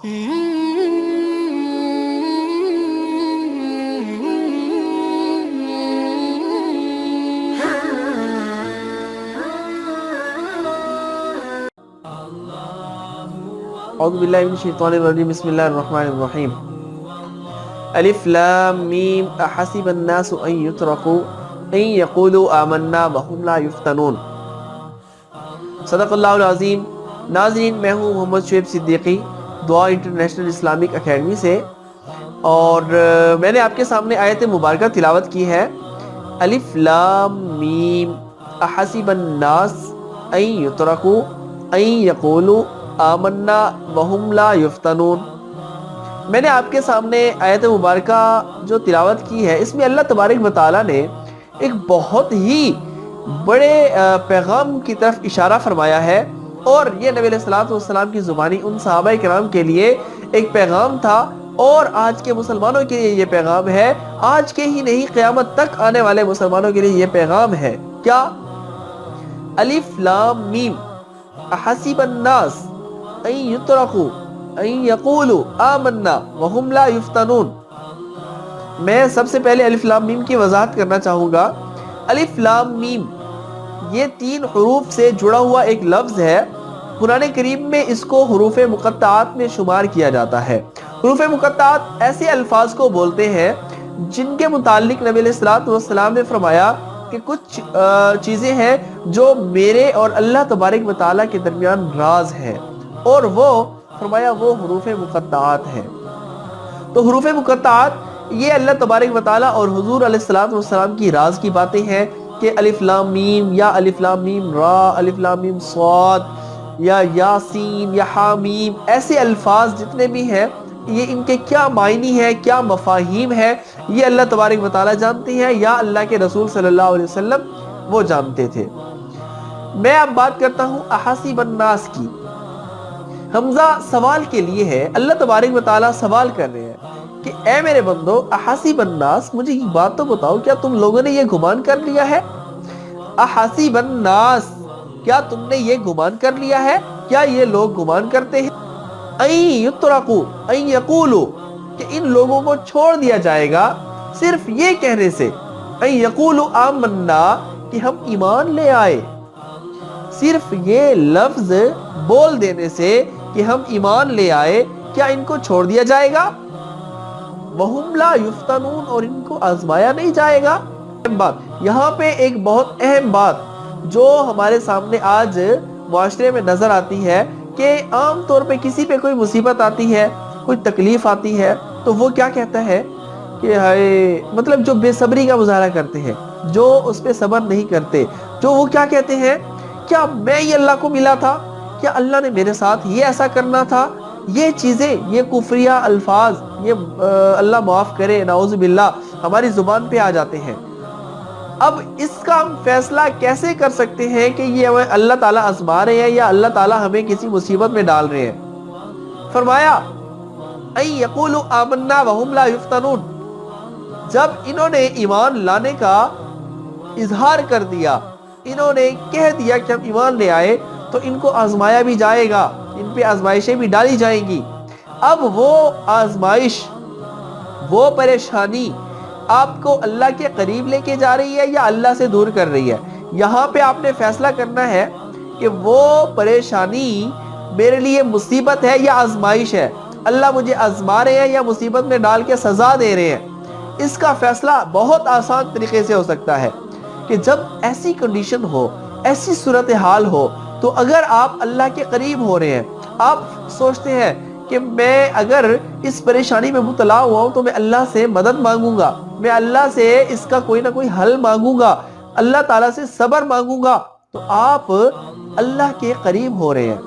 اعوذ باللہ من الشیطان الرجیم بسم اللہ الرحمن الرحیم الف لام میم احسب الناس ان یترکوا ان یقولوا آمنا وهم لا یفتنون۔ صدق اللہ العظیم۔ ناظرین، میں ہوں محمد شعیب صدیقی، دعا انٹرنیشنل اسلامک اکیڈمی سے، اور میں نے آپ کے سامنے آیت مبارکہ تلاوت کی ہے۔ الف لام میم احسب الناس ان یترکوا ان یقولوا آمنا وهم لا یفتنون۔ میں نے آپ کے سامنے آیت مبارکہ جو تلاوت کی ہے، اس میں اللہ تبارک و تعالیٰ نے ایک بہت ہی بڑے پیغام کی طرف اشارہ فرمایا ہے، اور یہ نبی علیہ الصلوۃ والسلام کی زبانی ان صحابہ کرام کے لیے ایک پیغام تھا، اور آج کے مسلمانوں کے لیے یہ پیغام ہے، آج کے ہی نہیں قیامت تک آنے والے مسلمانوں کے لیے یہ پیغام ہے۔ کیا؟ الف لام میم احسب الناس ان یترکوا ان یقولوا آمنا وهم لا یفتنون۔ میں سب سے پہلے الف لام میم کی وضاحت کرنا چاہوں گا۔ الف لام میم یہ 3 حروف سے جڑا ہوا ایک لفظ ہے۔ قرآن کریم میں اس کو حروف مقطعات میں شمار کیا جاتا ہے۔ حروف مقطعات ایسے الفاظ کو بولتے ہیں جن کے متعلق نبی علیہ الصلوۃ والسلام نے فرمایا کہ کچھ چیزیں ہیں جو میرے اور اللہ تبارک و تعالیٰ کے درمیان راز ہے، اور وہ فرمایا وہ حروف مقطعات ہیں۔ تو حروف مقطعات یہ اللہ تبارک و تعالیٰ اور حضور علیہ الصلوۃ والسلام کی راز کی باتیں ہیں، کہ الف لام میم یا الف لام میم را، الف لام میم صاد یا یاسین یا حامیم، ایسے الفاظ جتنے بھی ہیں، یہ ان کے کیا معنی ہے، کیا مفاہیم ہے، یہ اللہ تبارک و تعالیٰ جانتے ہیں، یا اللہ کے رسول صلی اللہ علیہ وسلم وہ جانتے تھے۔ میں اب بات کرتا ہوں احسب الناس کی۔ حمزہ سوال کے لیے ہے۔ اللہ تبارک و تعالیٰ سوال کر رہے ہیں کہ اے میرے بندو، احسب الناس، مجھے یہ بات تو بتاؤ، کیا تم لوگوں نے یہ گمان کر لیا ہے؟ احسب الناس، کیا تم نے یہ گمان کر لیا ہے؟ کیا یہ لوگ گمان کرتے ہیں ان یترکوا ان یقولوا، کہ ان لوگوں کو چھوڑ دیا جائے گا صرف یہ کہنے سے، ان یقولوا آمنا، کہ ہم ایمان لے آئے، صرف یہ لفظ بول دینے سے کہ ہم ایمان لے آئے، کیا ان کو چھوڑ دیا جائے گا؟ وَهُمْ لَا يُفْتَنُونَ، اور ان کو آزمایا نہیں جائے گا۔ یہاں پہ ایک بہت اہم بات جو ہمارے سامنے آج معاشرے میں نظر آتی ہے، کہ عام طور پہ کسی پہ کوئی مصیبت آتی ہے، کوئی تکلیف آتی ہے، تو وہ کیا کہتا ہے کہ ہائے، مطلب جو بے صبری کا مظاہرہ کرتے ہیں، جو اس پہ صبر نہیں کرتے، جو وہ کیا کہتے ہیں، کیا میں یہ اللہ کو ملا تھا؟ کیا اللہ نے میرے ساتھ یہ ایسا کرنا تھا؟ یہ چیزیں، یہ کفریہ الفاظ، یہ اللہ معاف کرے، نعوذ باللہ، ہماری زبان پہ آ جاتے ہیں۔ اب اس کا ہم فیصلہ کیسے کر سکتے ہیں کہ یہ ہمیں اللہ تعالیٰ آزما رہے ہیں یا اللہ تعالیٰ ہمیں کسی مصیبت میں ڈال رہے ہیں؟ فرمایا ان یقولوا آمنا وهم لا یفتنون۔ جب انہوں نے ایمان لانے کا اظہار کر دیا، انہوں نے کہہ دیا کہ ہم ایمان لے آئے، تو ان کو آزمایا بھی جائے گا، ان پہ آزمائشیں بھی ڈالی جائیں گی۔ اب وہ آزمائش، وہ پریشانی آپ کو اللہ کے قریب لے کے جا رہی ہے یا اللہ سے دور کر رہی ہے؟ یہاں پہ آپ نے فیصلہ کرنا ہے کہ وہ پریشانی میرے لیے مصیبت ہے یا آزمائش ہے، اللہ مجھے آزما رہے ہیں یا مصیبت میں ڈال کے سزا دے رہے ہیں۔ اس کا فیصلہ بہت آسان طریقے سے ہو سکتا ہے کہ جب ایسی کنڈیشن ہو، ایسی صورتحال ہو، تو اگر آپ اللہ کے قریب ہو رہے ہیں، آپ سوچتے ہیں کہ میں اگر اس پریشانی میں مبتلا ہوا ہوں تو میں اللہ سے مدد مانگوں گا، میں اللہ سے اس کا کوئی نہ کوئی حل مانگوں گا، اللہ تعالیٰ سے صبر مانگوں گا، تو آپ اللہ کے قریب ہو رہے ہیں۔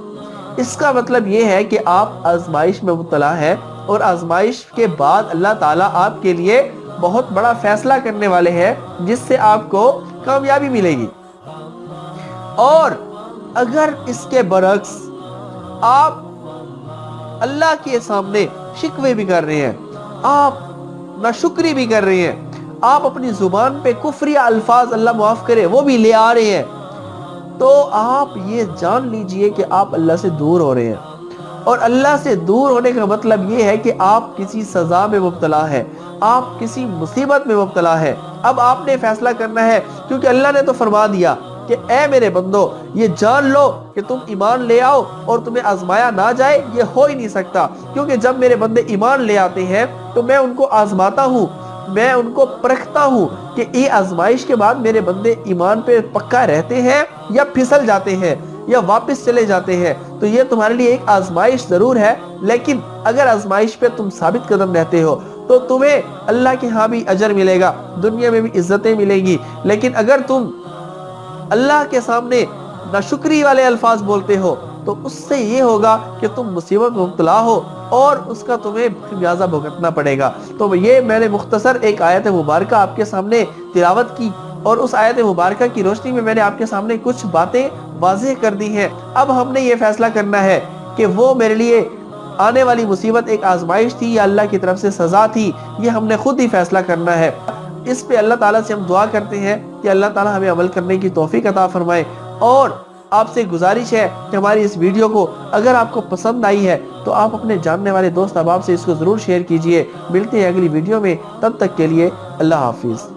اس کا مطلب یہ ہے کہ آپ آزمائش میں مبتلا ہیں، اور آزمائش کے بعد اللہ تعالیٰ آپ کے لیے بہت بڑا فیصلہ کرنے والے ہیں، جس سے آپ کو کامیابی ملے گی۔ اور اگر اس کے برعکس آپ اللہ کے سامنے شکوے بھی کر رہے ہیں، آپ ناشکری بھی کر رہے ہیں، آپ اپنی زبان پہ کفریہ الفاظ، اللہ معاف کرے، وہ بھی لے آ رہے ہیں، تو آپ یہ جان لیجئے کہ آپ اللہ سے دور ہو رہے ہیں، اور اللہ سے دور ہونے کا مطلب یہ ہے کہ آپ کسی سزا میں مبتلا ہے، آپ کسی مصیبت میں مبتلا ہے۔ اب آپ نے فیصلہ کرنا ہے، کیونکہ اللہ نے تو فرما دیا کہ اے میرے بندو یہ جان لو کہ تم ایمان لے آؤ اور تمہیں آزمایا نہ جائے، یہ ہو ہی نہیں سکتا، کیونکہ جب میرے بندے ایمان لے آتے ہیں تو میں ان کو آزماتا ہوں، میں ان کو پرکھتا ہوں کہ یہ آزمائش کے بعد میرے بندے ایمان پہ پکا رہتے ہیں یا پھسل جاتے ہیں یا واپس چلے جاتے ہیں۔ تو یہ تمہارے لیے ایک آزمائش ضرور ہے، لیکن اگر آزمائش پہ تم ثابت قدم رہتے ہو تو تمہیں اللہ کے ہاں بھی اجر ملے گا، دنیا میں بھی عزتیں ملیں گی۔ لیکن اگر تم اللہ کے سامنے ناشکری والے الفاظ بولتے ہو تو اس سے یہ ہوگا کہ تم مصیبت میں مبتلا ہو اور اس کا تمہیں خمیازہ بھگتنا پڑے گا۔ تو یہ میں نے مختصر ایک آیت مبارکہ آپ کے سامنے تلاوت کی، اور اس آیت مبارکہ کی روشنی میں نے آپ کے سامنے کچھ باتیں واضح کر دی ہیں۔ اب ہم نے یہ فیصلہ کرنا ہے کہ وہ میرے لیے آنے والی مصیبت ایک آزمائش تھی یا اللہ کی طرف سے سزا تھی، یہ ہم نے خود ہی فیصلہ کرنا ہے۔ اس پہ اللہ تعالیٰ سے ہم دعا کرتے ہیں کہ اللہ تعالیٰ ہمیں عمل کرنے کی توفیق عطا فرمائے۔ اور آپ سے گزارش ہے کہ ہماری اس ویڈیو کو اگر آپ کو پسند آئی ہے تو آپ اپنے جاننے والے دوست احباب سے اس کو ضرور شیئر کیجئے۔ ملتے ہیں اگلی ویڈیو میں، تب تک کے لیے اللہ حافظ۔